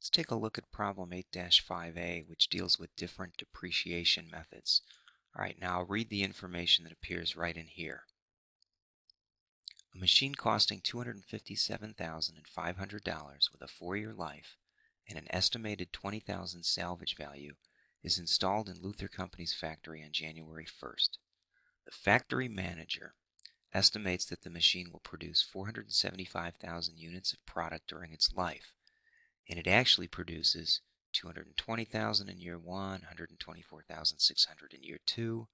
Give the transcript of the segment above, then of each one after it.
Let's take a look at problem 8-5A, which deals with different depreciation methods. All right, now I'll read the information that appears right in here. A machine costing $257,500 with a 4-year life and an estimated $20,000 salvage value is installed in Luther Company's factory on January 1st. The factory manager estimates that the machine will produce 475,000 units of product during its life, and it actually produces 220,000 in year 1, 124,600 in year 2,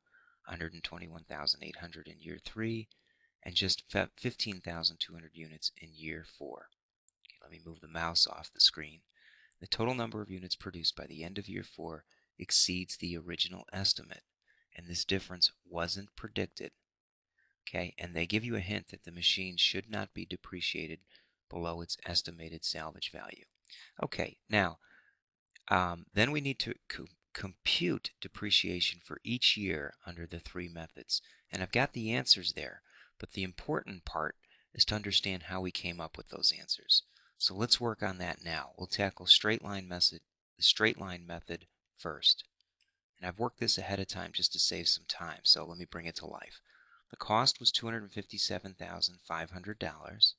121,800 in year 3, and just 15,200 units in year 4. Okay, let me move the mouse off the screen. The total number of units produced by the end of year 4 exceeds the original estimate, and this difference wasn't predicted. Okay, and they give you a hint that the machine should not be depreciated below its estimated salvage value. Okay, now, then we need to compute depreciation for each year under the three methods. And I've got the answers there, but the important part is to understand how we came up with those answers. So let's work on that now. We'll tackle the straight line method first. And I've worked this ahead of time just to save some time, so let me bring it to life. The cost was $257,500.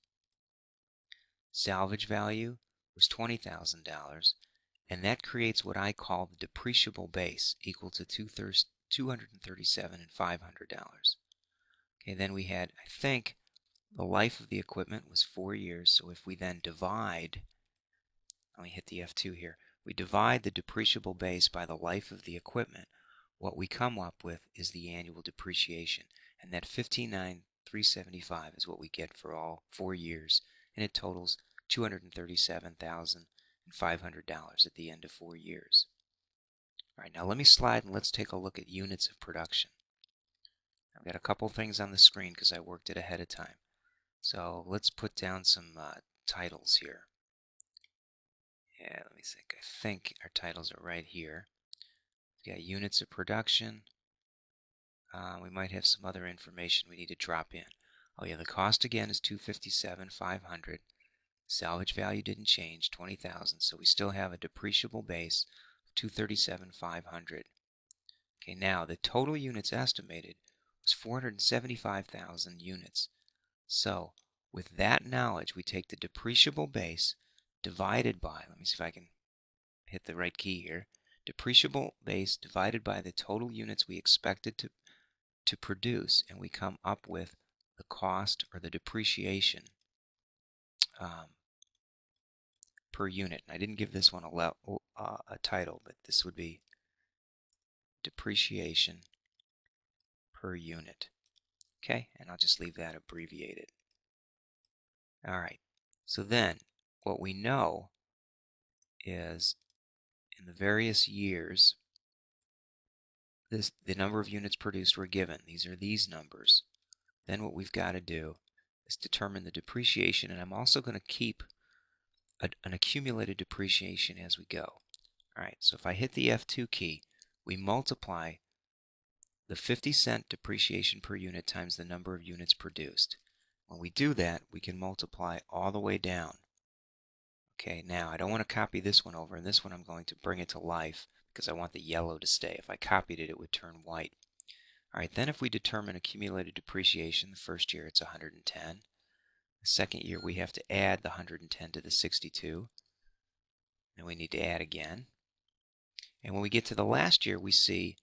Salvage value was $20,000, and that creates what I call the depreciable base, equal to $237,500. Okay, then we had, I think, the life of the equipment was 4 years, so if we then divide, let me hit the F2 here, we divide the depreciable base by the life of the equipment, what we come up with is the annual depreciation, and that $59,375 is what we get for all 4 years, and it totals $237,500 at the end of 4 years. All right, now let me slide and let's take a look at units of production. I've got a couple things on the screen because I worked it ahead of time. So let's put down some titles here. Yeah, let me think. I think our titles are right here. We've got units of production. We might have some other information we need to drop in. Oh yeah, the cost again is $257,500. Salvage value didn't change, 20,000, so we still have a depreciable base of $237,500. Okay, now the total units estimated was 475,000 units. So with that knowledge, we take the depreciable base divided by, let me see if I can hit the right key here, depreciable base divided by the total units we expected to produce, and we come up with the cost or the depreciation per unit. And I didn't give this one a title, but this would be depreciation per unit. Okay, and I'll just leave that abbreviated. All right, so then what we know is in the various years, the number of units produced were given. These are these numbers. Then what we've got to do is determine the depreciation, and I'm also going to keep an accumulated depreciation as we go. All right, so if I hit the F2 key, we multiply the 50-cent depreciation per unit times the number of units produced. When we do that, we can multiply all the way down. Okay, now I don't want to copy this one over, and this one I'm going to bring it to life because I want the yellow to stay. If I copied it, it would turn white. All right, then if we determine accumulated depreciation, the first year it's 110. The second year we have to add the 110 to the 62. Then we need to add again. And when we get to the last year, we see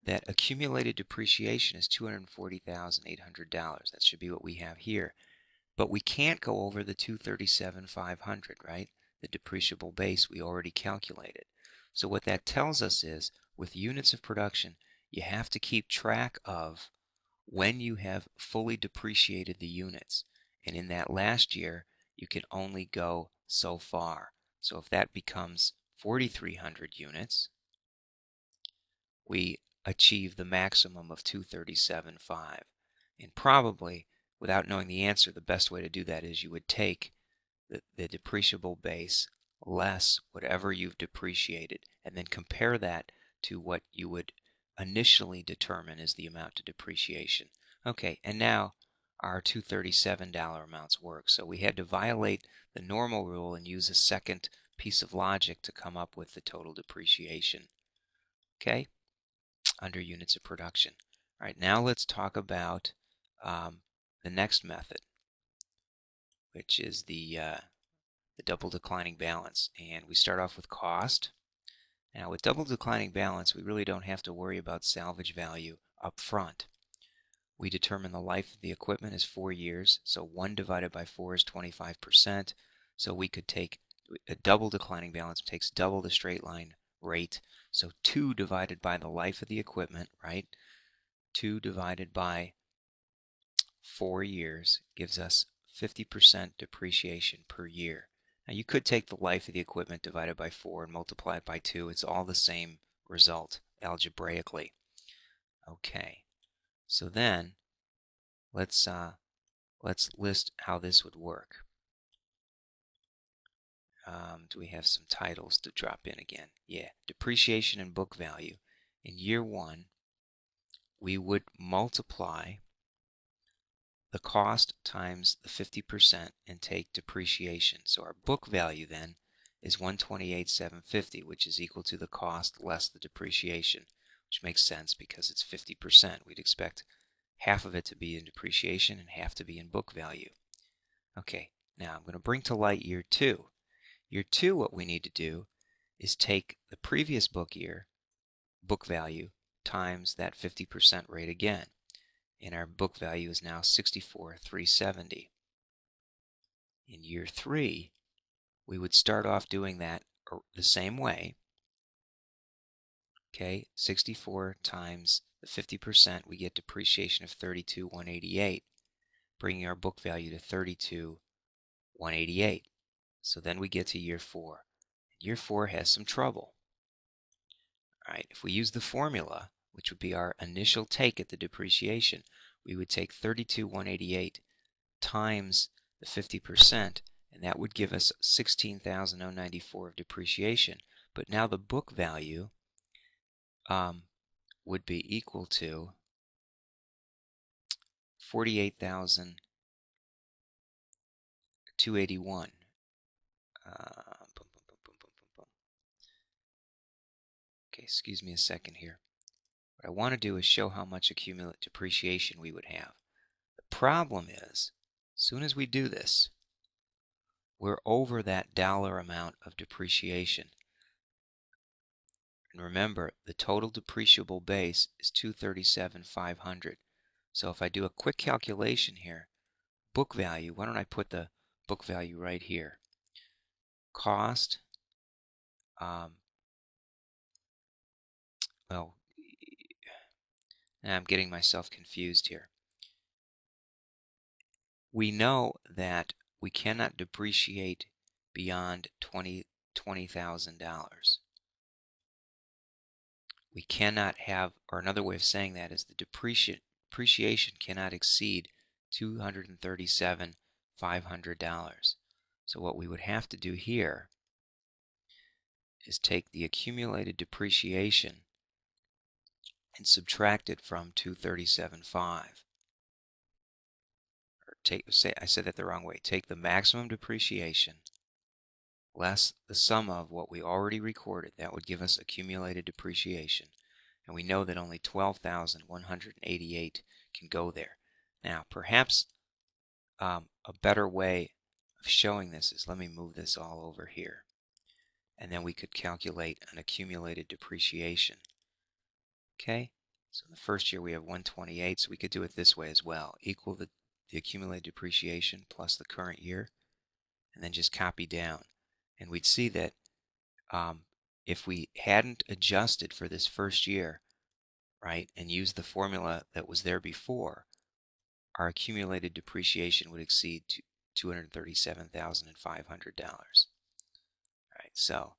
that accumulated depreciation is $240,800. That should be what we have here. But we can't go over the $237,500, right? The depreciable base we already calculated. So what that tells us is, with units of production, you have to keep track of when you have fully depreciated the units. And in that last year, you can only go so far. So if that becomes 4,300 units, we achieve the maximum of 237,500. And probably, without knowing the answer, the best way to do that is you would take the depreciable base less whatever you've depreciated, and then compare that to what you would initially determine is the amount of depreciation. Okay, and now our $237 amounts work. So we had to violate the normal rule and use a second piece of logic to come up with the total depreciation, okay, under units of production. All right, now let's talk about the next method, which is the double declining balance. And we start off with cost. Now with double declining balance, we really don't have to worry about salvage value up front. We determine the life of the equipment is 4 years, so 1 divided by 4 is 25%. So we could take a double declining balance, takes double the straight line rate. So 2 divided by the life of the equipment, right? 2 divided by 4 years gives us 50% depreciation per year. Now you could take the life of the equipment divided by 4 and multiply it by 2. It's all the same result algebraically. Okay, so then let's list how this would work. Do we have some titles to drop in again? Yeah, depreciation and book value. In year 1, we would multiply the cost times the 50% and take depreciation. So our book value then is 128,750, which is equal to the cost less the depreciation, which makes sense because it's 50%. We'd expect half of it to be in depreciation and half to be in book value. Okay, now I'm going to bring to light year 2. Year 2, what we need to do is take the previous book year, book value, times that 50% rate again. And our book value is now 64,370. In year 3, we would start off doing that the same way. Okay, 64 times the 50%, we get depreciation of 32,188, bringing our book value to 32,188. So then we get to year 4. Year 4 has some trouble. All right, if we use the formula, which would be our initial take at the depreciation, we would take 32,188 times the 50%, and that would give us 16,094 of depreciation. But now the book value would be equal to 48,281. Okay, excuse me a second here. What I want to do is show how much accumulated depreciation we would have. The problem is, as soon as we do this, we're over that dollar amount of depreciation. And remember, the total depreciable base is 237,500. So if I do a quick calculation here, book value, why don't I put the book value right here? Cost, well, I'm getting myself confused here. We know that we cannot depreciate beyond $20,000. We cannot have, or another way of saying that is the depreciation cannot exceed $237,500. So what we would have to do here is take the accumulated depreciation and subtract it from 237,500. I said that the wrong way. Take the maximum depreciation less the sum of what we already recorded. That would give us accumulated depreciation. And we know that only 12,188 can go there. Now, perhaps a better way of showing this is, let me move this all over here. And then we could calculate an accumulated depreciation. Okay? So in the first year we have 128, so we could do it this way as well. Equal the accumulated depreciation plus the current year, and then just copy down. And we'd see that if we hadn't adjusted for this first year, right, and used the formula that was there before, our accumulated depreciation would exceed $237,500. All right, so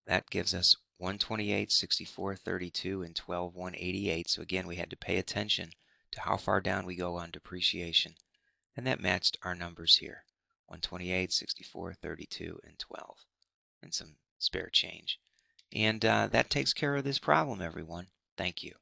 that gives us 128, 64, 32, and 12, 188. So again, we had to pay attention to how far down we go on depreciation, and that matched our numbers here. 128, 64, 32, and 12, and some spare change. And that takes care of this problem, everyone. Thank you.